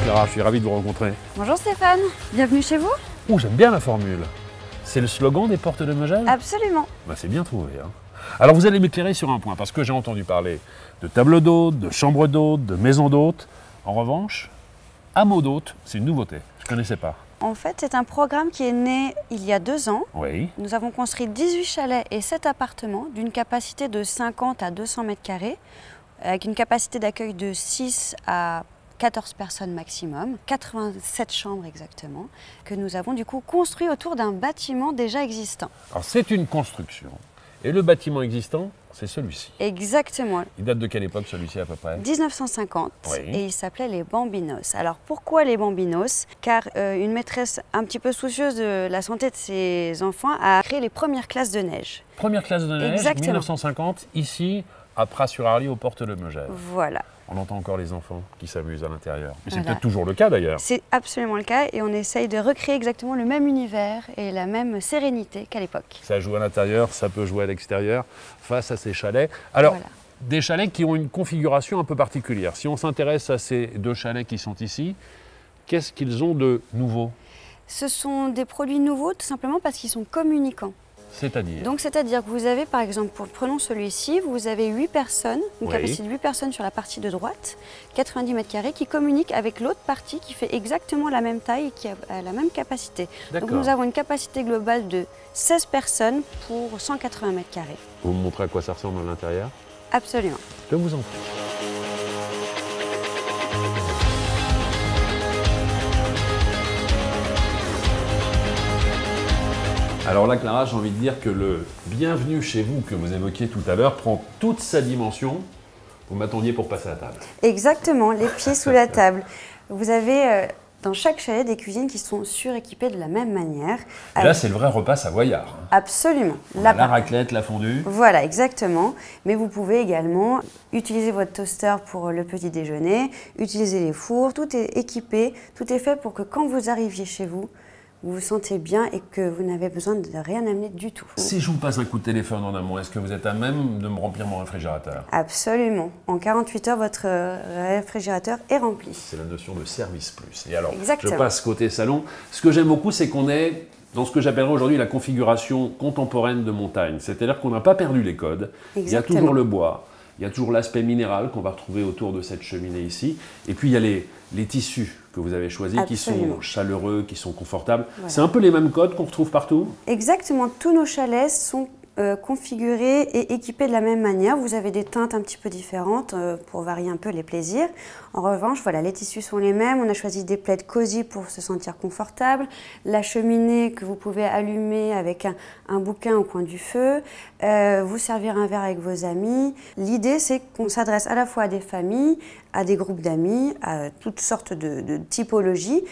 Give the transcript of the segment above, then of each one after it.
Clara, je suis ravi de vous rencontrer. Bonjour Stéphane, bienvenue chez vous. Oh, j'aime bien la formule. C'est le slogan des portes de Megève? Absolument. Bah, c'est bien trouvé. Hein. Alors vous allez m'éclairer sur un point, parce que j'ai entendu parler de table d'hôte, de chambre d'hôte, de maison d'hôte. En revanche, hameau d'hôte, c'est une nouveauté. Je ne connaissais pas. En fait, c'est un programme qui est né il y a 2 ans. Oui. Nous avons construit 18 chalets et 7 appartements d'une capacité de 50 à 200 mètres carrés, avec une capacité d'accueil de 6 à 14 personnes maximum, 87 chambres exactement, que nous avons du coup construit autour d'un bâtiment déjà existant. Alors c'est une construction. Et le bâtiment existant, c'est celui-ci. Exactement. Il date de quelle époque celui-ci à peu près? 1950, Oui. et il s'appelait les Bambinos. Alors pourquoi les Bambinos? Car une maîtresse un petit peu soucieuse de la santé de ses enfants a créé les premières classes de neige. Première classe de neige, Exactement. 1950, ici, à Pras-sur-Arly, aux portes de Megève. Voilà. On entend encore les enfants qui s'amusent à l'intérieur. Mais c'est Voilà. peut-être toujours le cas d'ailleurs. C'est absolument le cas et on essaye de recréer exactement le même univers et la même sérénité qu'à l'époque. Ça joue à l'intérieur, ça peut jouer à l'extérieur, face à ces chalets. Alors, Voilà. des chalets qui ont une configuration un peu particulière. Si on s'intéresse à ces 2 chalets qui sont ici, qu'est-ce qu'ils ont de nouveau? Ce sont des produits nouveaux tout simplement parce qu'ils sont communicants. C'est-à-dire? Donc c'est-à-dire que vous avez par exemple, prenons celui-ci, vous avez 8 personnes, une Oui. capacité de 8 personnes sur la partie de droite, 90 mètres carrés qui communiquent avec l'autre partie qui fait exactement la même taille et qui a la même capacité. Donc D'accord. nous avons une capacité globale de 16 personnes pour 180 mètres carrés. Vous me montrez à quoi ça ressemble à l'intérieur? Absolument. Je vous en prie. Alors là, Clara, j'ai envie de dire que le bienvenue chez vous que vous évoquiez tout à l'heure prend toute sa dimension. Vous m'attendiez pour passer à table. Exactement, les pieds sous la table. Vous avez dans chaque chalet des cuisines qui sont suréquipées de la même manière. Et là, c'est le vrai repas savoyard. Absolument. On a la raclette, la fondue. Voilà, exactement. Mais vous pouvez également utiliser votre toaster pour le petit déjeuner, utiliser les fours. Tout est équipé, tout est fait pour que quand vous arriviez chez vous, vous vous sentez bien et que vous n'avez besoin de rien amener du tout. Si je vous passe un coup de téléphone en amont, est-ce que vous êtes à même de me remplir mon réfrigérateur? Absolument. En 48 heures, votre réfrigérateur est rempli. C'est la notion de service plus. Et alors, Exactement. je passe côté salon. Ce que j'aime beaucoup, c'est qu'on est dans ce que j'appellerais aujourd'hui la configuration contemporaine de montagne. C'est-à-dire qu'on n'a pas perdu les codes. Exactement. Il y a toujours le bois, il y a toujours l'aspect minéral qu'on va retrouver autour de cette cheminée ici. Et puis, il y a les tissus que vous avez choisis qui Absolument. sont chaleureux, qui sont confortables. Voilà. C'est un peu les mêmes codes qu'on retrouve partout? Exactement, tous nos chalets sont configurés et équipés de la même manière. Vous avez des teintes un petit peu différentes pour varier un peu les plaisirs. En revanche, voilà, les tissus sont les mêmes. On a choisi des plaids cosy pour se sentir confortable. La cheminée que vous pouvez allumer avec un bouquin au coin du feu. Vous servir un verre avec vos amis. L'idée, c'est qu'on s'adresse à la fois à des familles, à des groupes d'amis, à toutes sortes de typologies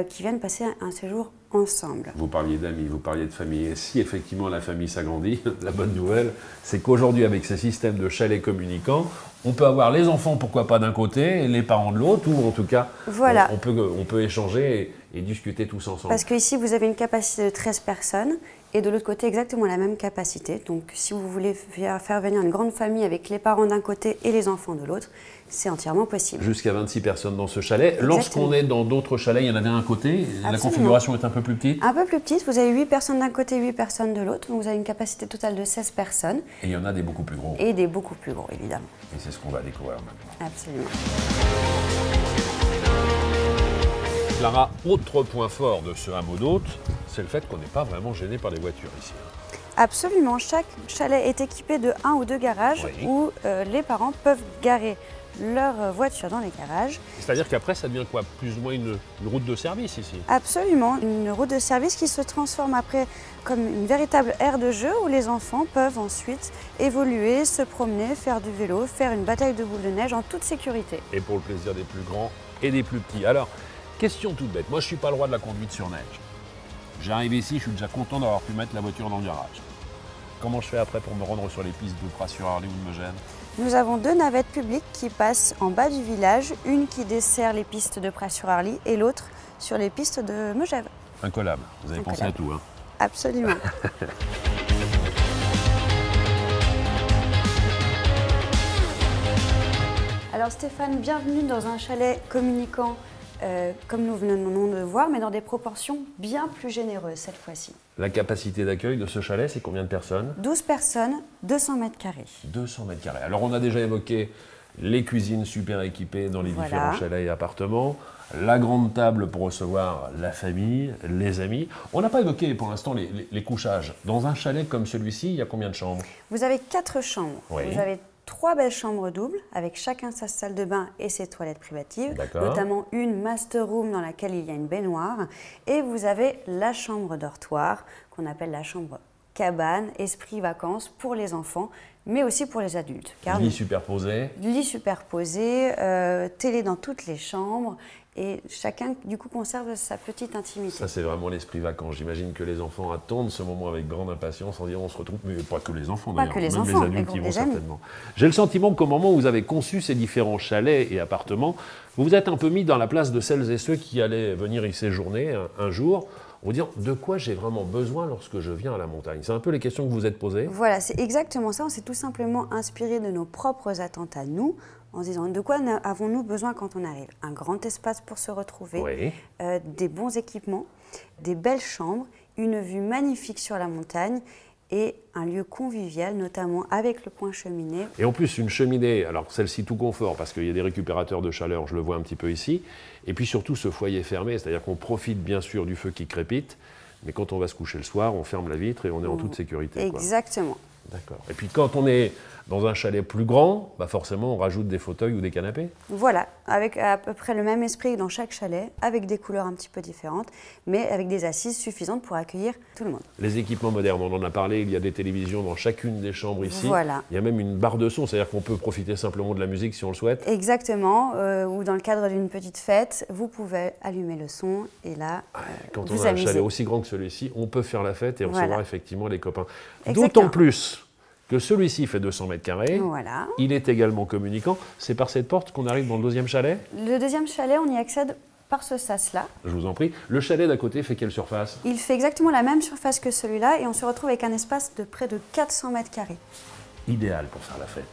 qui viennent passer un séjour ensemble. Vous parliez d'amis, vous parliez de famille. Et si effectivement la famille s'agrandit, la bonne nouvelle, c'est qu'aujourd'hui, avec ces systèmes de chalets communicants, on peut avoir les enfants, pourquoi pas d'un côté, et les parents de l'autre, ou en tout cas, Voilà. on peut échanger et discuter tous ensemble. Parce qu'ici, vous avez une capacité de 13 personnes et de l'autre côté, exactement la même capacité. Donc, si vous voulez faire venir une grande famille avec les parents d'un côté et les enfants de l'autre, c'est entièrement possible. Jusqu'à 26 personnes dans ce chalet. Exactement. Lorsqu'on est dans d'autres chalets, il y en a d'un côté, la Absolument. configuration est un peu plus petite. Un peu plus petite, vous avez 8 personnes d'un côté, 8 personnes de l'autre. Donc, vous avez une capacité totale de 16 personnes Et il y en a des beaucoup plus gros. et des beaucoup plus gros, évidemment. Et c'est ce qu'on va découvrir maintenant. Absolument. Clara, autre point fort de ce hameau d'hôte, c'est le fait qu'on n'est pas vraiment gêné par les voitures ici. Absolument. Chaque chalet est équipé de 1 ou 2 garages Oui. où les parents peuvent garer leur voiture dans les garages. C'est-à-dire qu'après, ça devient quoi? Plus ou moins une route de service ici? Absolument, une route de service qui se transforme après comme une véritable aire de jeu où les enfants peuvent ensuite évoluer, se promener, faire du vélo, faire une bataille de boules de neige en toute sécurité. Et pour le plaisir des plus grands et des plus petits. Alors, question toute bête, moi je ne suis pas le roi de la conduite sur neige. J'arrive ici, je suis déjà content d'avoir pu mettre la voiture dans le garage. Comment je fais après pour me rendre sur les pistes de Pras-sur-Arly ou de Megève? Nous avons 2 navettes publiques qui passent en bas du village, une qui dessert les pistes de Pras-sur-Arly et l'autre sur les pistes de Megève. Incollable, vous avez pensé à tout. Hein. Absolument. Alors Stéphane, bienvenue dans un chalet communicant comme nous venons de voir, mais dans des proportions bien plus généreuses cette fois-ci. La capacité d'accueil de ce chalet, c'est combien de personnes? 12 personnes, 200 mètres carrés. 200 mètres carrés. Alors on a déjà évoqué les cuisines super équipées dans les différents chalets et appartements, la grande table pour recevoir la famille, les amis. On n'a pas évoqué pour l'instant les couchages. Dans un chalet comme celui-ci, il y a combien de chambres? Vous avez 4 chambres. Oui. Vous avez 3 belles chambres doubles, avec chacun sa salle de bain et ses toilettes privatives, notamment une master room dans laquelle il y a une baignoire. Et vous avez la chambre dortoir, qu'on appelle la chambre cabane, esprit vacances pour les enfants, mais aussi pour les adultes. Lit superposé. Lit superposé, télé dans toutes les chambres. Et chacun, du coup, conserve sa petite intimité. Ça, c'est vraiment l'esprit vacances. J'imagine que les enfants attendent ce moment avec grande impatience en disant on se retrouve, mais pas que les enfants d'ailleurs, même les adultes y vont certainement. J'ai le sentiment qu'au moment où vous avez conçu ces différents chalets et appartements, vous vous êtes un peu mis dans la place de celles et ceux qui allaient venir y séjourner un jour. On va dire de quoi j'ai vraiment besoin lorsque je viens à la montagne. C'est un peu les questions que vous vous êtes posées. Voilà, c'est exactement ça. On s'est tout simplement inspiré de nos propres attentes à nous, en se disant de quoi avons-nous besoin quand on arrive? Un grand espace pour se retrouver, des bons équipements, des belles chambres, une vue magnifique sur la montagne et un lieu convivial, notamment avec le point cheminée. Et en plus, une cheminée, alors celle-ci tout confort, parce qu'il y a des récupérateurs de chaleur, je le vois un petit peu ici, et puis surtout ce foyer fermé, c'est-à-dire qu'on profite bien sûr du feu qui crépite, mais quand on va se coucher le soir, on ferme la vitre et on est en toute sécurité. Exactement. D'accord. Et puis quand on est dans un chalet plus grand, bah forcément on rajoute des fauteuils ou des canapés. Voilà, avec à peu près le même esprit dans chaque chalet, avec des couleurs un petit peu différentes, mais avec des assises suffisantes pour accueillir tout le monde. Les équipements modernes, on en a parlé, il y a des télévisions dans chacune des chambres ici. Voilà. Il y a même une barre de son, c'est-à-dire qu'on peut profiter simplement de la musique si on le souhaite. Exactement, ou dans le cadre d'une petite fête, vous pouvez allumer le son et là, quand vous on a un amusez. chalet aussi grand que celui-ci, on peut faire la fête et recevoir effectivement les copains. Exactement. D'autant plus que celui-ci fait 200 mètres carrés, voilà. Il est également communicant. C'est par cette porte qu'on arrive dans le deuxième chalet? Le deuxième chalet, on y accède par ce sas-là. Je vous en prie. Le chalet d'à côté fait quelle surface? Il fait exactement la même surface que celui-là et on se retrouve avec un espace de près de 400 mètres carrés. Idéal pour faire la fête.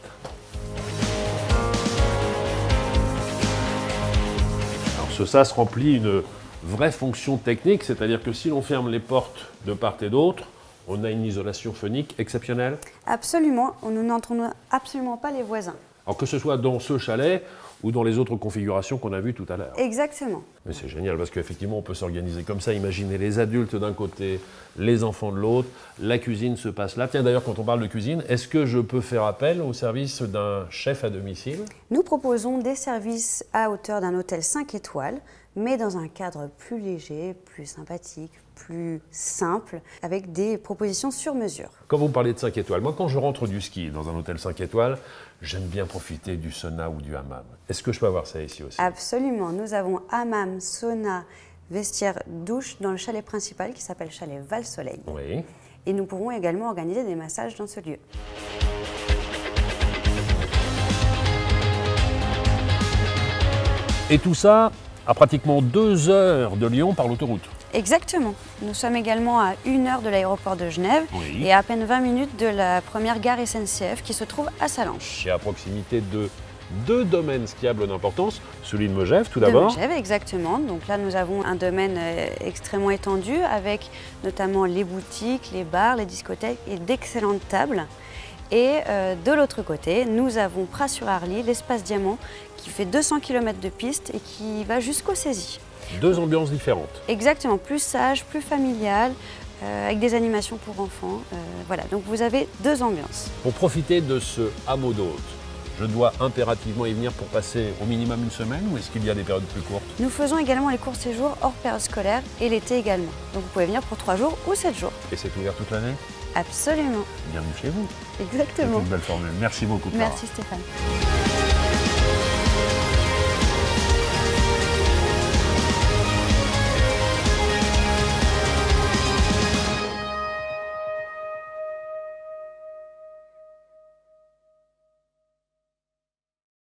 Alors ce sas remplit une vraie fonction technique, c'est-à-dire que si l'on ferme les portes de part et d'autre, on a une isolation phonique exceptionnelle? Absolument, nous n'entendons absolument pas les voisins. Alors que ce soit dans ce chalet ou dans les autres configurations qu'on a vues tout à l'heure. Exactement. Mais c'est génial parce qu'effectivement on peut s'organiser comme ça, imaginez les adultes d'un côté, les enfants de l'autre, la cuisine se passe là. Tiens d'ailleurs quand on parle de cuisine, est-ce que je peux faire appel au service d'un chef à domicile? Nous proposons des services à hauteur d'un hôtel 5 étoiles, mais dans un cadre plus léger, plus sympathique, plus simple, avec des propositions sur mesure. Quand vous parlez de 5 étoiles, moi quand je rentre du ski dans un hôtel 5 étoiles, j'aime bien profiter du sauna ou du hammam. Est-ce que je peux avoir ça ici aussi? Absolument, nous avons hammam, sauna, vestiaire, douche dans le chalet principal qui s'appelle chalet Val-Soleil. Oui. Et nous pourrons également organiser des massages dans ce lieu. Et tout ça à pratiquement 2 heures de Lyon par l'autoroute. Exactement. Nous sommes également à 1 heure de l'aéroport de Genève et à peine 20 minutes de la première gare SNCF qui se trouve à Sallanches. Et à proximité de 2 domaines skiables d'importance, celui de Megève tout d'abord. De Megève, exactement. Donc là, nous avons un domaine extrêmement étendu avec notamment les boutiques, les bars, les discothèques et d'excellentes tables. Et de l'autre côté, nous avons Pras-sur-Arly, l'espace Diamant, qui fait 200 km de piste et qui va jusqu'au Cési. 2 ambiances différentes. Exactement, plus sage, plus familial, avec des animations pour enfants. Voilà, donc vous avez 2 ambiances. Pour profiter de ce hameau d'hôtes, je dois impérativement y venir pour passer au minimum une semaine ou est-ce qu'il y a des périodes plus courtes? Nous faisons également les courts séjours hors période scolaire et l'été également. Donc vous pouvez venir pour 3 jours ou 7 jours. Et c'est ouvert toute l'année? Absolument. Bienvenue chez vous. Exactement. C'est une belle formule. Merci beaucoup, Clara. Merci Stéphane.